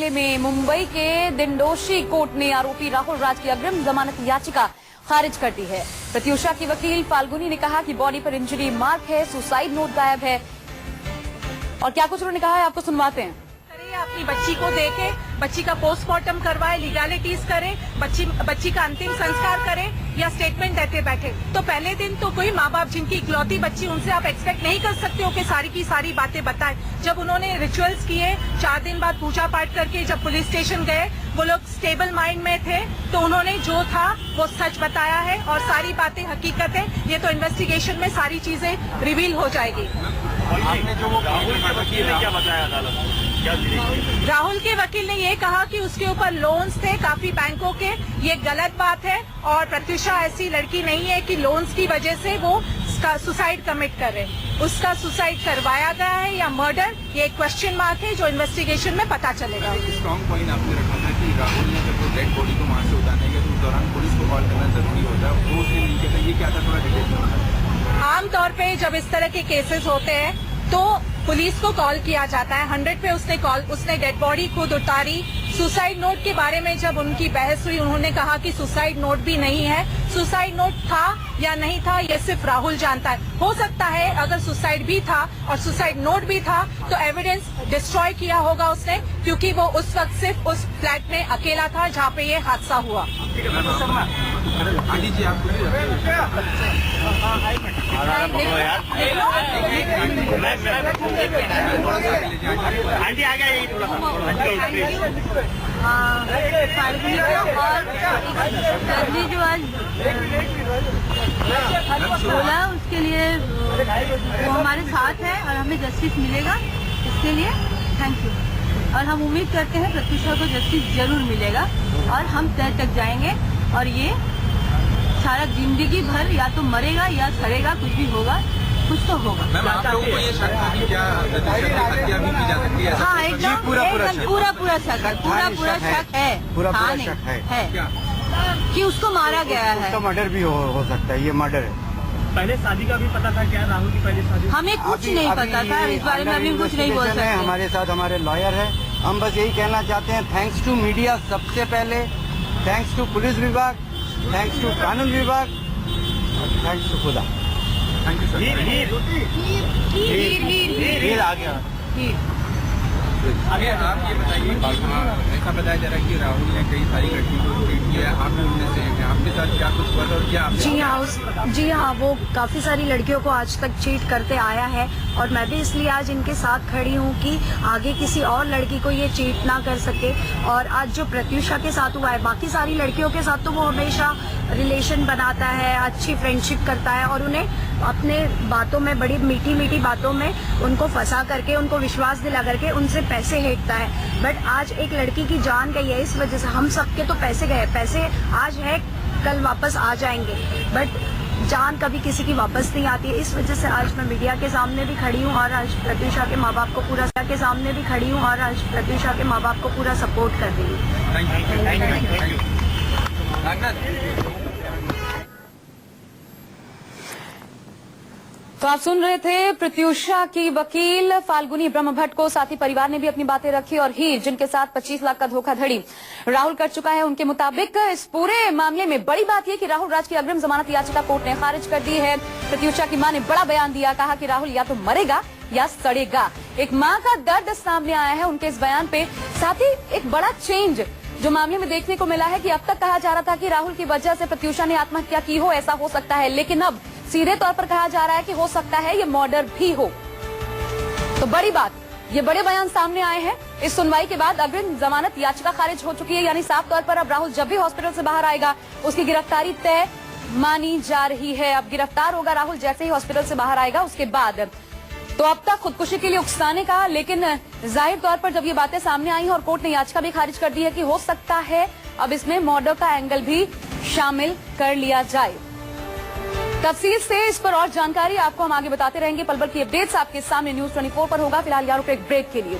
में मुंबई के दिंडोशी कोर्ट ने आरोपी राहुल राज की अग्रिम जमानत याचिका खारिज कर दी है। प्रत्युषा की वकील फाल्गुनी ने कहा कि बॉडी पर इंजरी मार्क है, सुसाइड नोट गायब है। और क्या कुछ उन्होंने कहा है आपको सुनवाते हैं। अपनी बच्ची को देखे, बच्ची का पोस्टमार्टम करवाए, लीगैलिटीज करे, बच्ची का अंतिम संस्कार करे या स्टेटमेंट देते बैठे। तो पहले दिन तो कोई माँ बाप जिनकी इकलौती बच्ची, उनसे आप एक्सपेक्ट नहीं कर सकते हो कि सारी की सारी बातें बताएं। जब उन्होंने रिचुअल्स किए, 4 दिन बाद पूजा पाठ करके जब पुलिस स्टेशन गए, वो लोग स्टेबल माइंड में थे, तो उन्होंने जो था वो सच बताया है और सारी बातें हकीकत है। ये तो इन्वेस्टिगेशन में सारी चीजें रिवील हो जाएगी। आपने जो वो राहुल के वकील ने क्या बताया अदालत? राहुल के वकील ने ये कहा कि उसके ऊपर लोन्स थे काफी बैंकों के। ये गलत बात है और प्रत्युषा ऐसी लड़की नहीं है कि लोन्स की वजह से वो सुसाइड कमिट करे। उसका सुसाइड करवाया गया है या मर्डर, ये एक क्वेश्चन मार्क है जो इन्वेस्टिगेशन में पता चलेगा। स्ट्रॉन्ग पॉइंट आपने रखा था कि राहुल ने जब डेड बॉडी को वहां से उतारने के उस दौरान पुलिस को कॉल करना जरूरी होता है, वो उसने नहीं किया। ये क्या था, थोड़ा डिटेल। आमतौर पे जब इस तरह के केसेस होते हैं तो पुलिस को कॉल किया जाता है। 100 पे उसने डेड बॉडी खुद उतारी। सुसाइड नोट के बारे में जब उनकी बहस हुई, उन्होंने कहा कि सुसाइड नोट भी नहीं है। सुसाइड नोट था या नहीं था ये सिर्फ राहुल जानता है। हो सकता है अगर सुसाइड भी था और सुसाइड नोट भी था तो एविडेंस डिस्ट्रॉय किया होगा उसने, क्योंकि वो उस वक्त सिर्फ उस फ्लैट में अकेला था जहाँ पे ये हादसा हुआ। आंटी आ गया थोड़ा जो आज बोला उसके लिए वो हमारे साथ है और हमें जस्टिस मिलेगा, इसके लिए थैंक यू। और हम उम्मीद करते हैं प्रत्युषा को जस्टिस जरूर मिलेगा और हम तय तक जाएंगे और ये सारा जिंदगी भर या तो मरेगा या सड़ेगा, कुछ भी होगा, कुछ तो होगा। आप लोगों को ये शक था कि क्या हत्या भी की जा सकती है? हाँ, एकदम पूरा शक है, पूरा शक है कि उसको मारा गया है। उसका मर्डर भी हो सकता है, ये मर्डर है। पहले शादी का भी पता था क्या राहुल की पहले शादी? हमें कुछ नहीं पता था, इस बारे में अभी कुछ नहीं बोल सकते। हमारे साथ हमारे लॉयर है। हम बस यही कहना चाहते हैं, थैंक्स टू मीडिया सबसे पहले, थैंक्स टू पुलिस विभाग, थैंक्स टू कानून विभाग, थैंक्स टू खुदा। Thank you sir. आ गया। आगे आप ये बताइए, ऐसा बताया जा रहा है कि राहुल ने कई सारी लड़कियों को ट्रीट किया है, आप भी उनमें से हैं। आपके साथ क्या कुछ हुआ और क्या? जी हाँ, वो काफी सारी लड़कियों को आज तक चीट करते आया है और मैं भी इसलिए आज इनके साथ खड़ी हूँ कि आगे किसी और लड़की को ये चीट ना कर सके। और आज जो प्रत्युषा के साथ हुआ है, बाकी सारी लड़कियों के साथ तो वो हमेशा रिलेशन बनाता है, अच्छी फ्रेंडशिप करता है और उन्हें अपने बातों में, बड़ी मीठी मीठी बातों में उनको फंसा करके, उनको विश्वास दिला करके उनसे पैसे हेटता है। बट आज एक लड़की की जान गई है, इस वजह से हम सबके तो पैसे गए। पैसे आज है, कल वापस आ जाएंगे, बट जान कभी किसी की वापस नहीं आती है। इस वजह से आज मैं मीडिया के सामने भी खड़ी हूँ और आज प्रत्युषा के माँ बाप को पूरा सपोर्ट कर रही हूँ। तो आप सुन रहे थे प्रत्युषा की वकील फाल्गुनी ब्रह्मभट्ट को। साथ ही परिवार ने भी अपनी बातें रखी और हीर, जिनके साथ 25 लाख का धोखाधड़ी राहुल कर चुका है, उनके मुताबिक इस पूरे मामले में बड़ी बात यह कि राहुल राज की अग्रिम जमानत याचिका कोर्ट ने खारिज कर दी है। प्रत्युषा की मां ने बड़ा बयान दिया, कहा कि राहुल या तो मरेगा या सड़ेगा। एक मां का दर्द सामने आया है उनके इस बयान पे। साथ ही एक बड़ा चेंज जो मामले में देखने को मिला है कि अब तक कहा जा रहा था कि राहुल की वजह से प्रत्युषा ने आत्महत्या की हो, ऐसा हो सकता है, लेकिन अब सीधे तौर पर कहा जा रहा है कि हो सकता है ये मर्डर भी हो। तो बड़ी बात, ये बड़े बयान सामने आए हैं। इस सुनवाई के बाद अग्रिम जमानत याचिका खारिज हो चुकी है, यानी साफ तौर पर अब राहुल जब भी हॉस्पिटल से बाहर आएगा उसकी गिरफ्तारी तय मानी जा रही है। अब गिरफ्तार होगा राहुल जैसे ही हॉस्पिटल से बाहर आएगा। उसके बाद तो अब तक खुदकुशी के लिए उकसाने का, लेकिन जाहिर तौर पर जब ये बातें सामने आई हैं और कोर्ट ने याचिका भी खारिज कर दी है कि हो सकता है अब इसमें मर्डर का एंगल भी शामिल कर लिया जाए। तफसील से इस पर और जानकारी आपको हम आगे बताते रहेंगे। पल पल की अपडेट्स आपके सामने न्यूज़ 24 पर होगा। फिलहाल यारों को एक ब्रेक के लिए